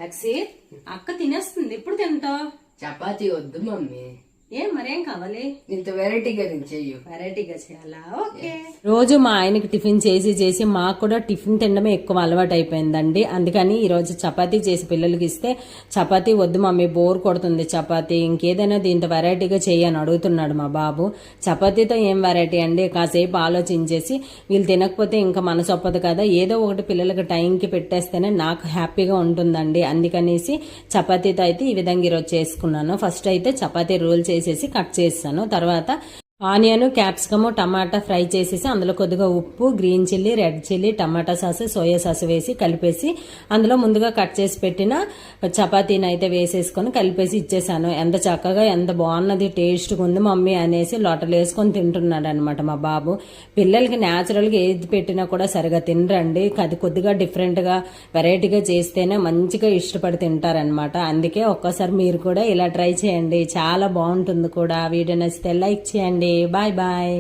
లక్సీ అక్క తినేస్తుంది. ఇప్పుడు తింటావు? చపాతీ వద్దు మమ్మీ. మరేం కావాలి? ఇంత వెరైటీగా నేను చెయ్యు. వెరైటీగా చేయాలా? ఓకే. రోజు మా ఆయనకి టిఫిన్ చేసి మాకు కూడా టిఫిన్ తినడమే ఎక్కువ అలవాటు అయిపోయిందండి. అందుకని ఈ రోజు చపాతీ చేసి పిల్లలకి ఇస్తే, చపాతీ వద్దు మమ్మీ బోర్ కొడుతుంది చపాతీ, ఇంకేదైనా దీంతో వెరైటీగా చేయని అడుగుతున్నాడు మా బాబు. చపాతీతో ఏం వెరైటీ అండి? కాసేపు ఆలోచించేసి వీళ్ళు తినకపోతే ఇంకా మనసు ఒప్పదు కదా, ఏదో ఒకటి పిల్లలకి టైంకి పెట్టేస్తేనే నాకు హ్యాపీగా ఉంటుందండి. అందుకనేసి చపాతీతో అయితే ఈ విధంగా ఈరోజు చేసుకున్నాను. ఫస్ట్ అయితే చపాతీ రోల్ చేసేసి కట్ చేస్తాను. తర్వాత ఆనియన్, క్యాప్సికమ్, టమాటా ఫ్రై చేసేసి అందులో కొద్దిగా ఉప్పు, గ్రీన్ చిల్లీ, రెడ్ చిల్లీ, టమాటా సాస్, సోయా సాస్ వేసి కలిపేసి అందులో ముందుగా కట్ చేసి పెట్టిన చపాతీని అయితే వేసేసుకొని కలిపేసి ఇచ్చేసాను. ఎంత చక్కగా ఎంత బాగున్నది, టేస్ట్గా ఉంది మమ్మీ అనేసి లోటలు వేసుకొని తింటున్నాడు అనమాట మా బాబు. పిల్లలకి న్యాచురల్గా ఏది పెట్టినా కూడా సరిగా తినరండి. అది కొద్దిగా డిఫరెంట్గా వెరైటీగా చేస్తేనే మంచిగా ఇష్టపడి తింటారనమాట. అందుకే ఒక్కసారి మీరు కూడా ఇలా ట్రై చేయండి, చాలా బాగుంటుంది కూడా. వీడియో నచ్చితే లైక్ చేయండి. Bye bye.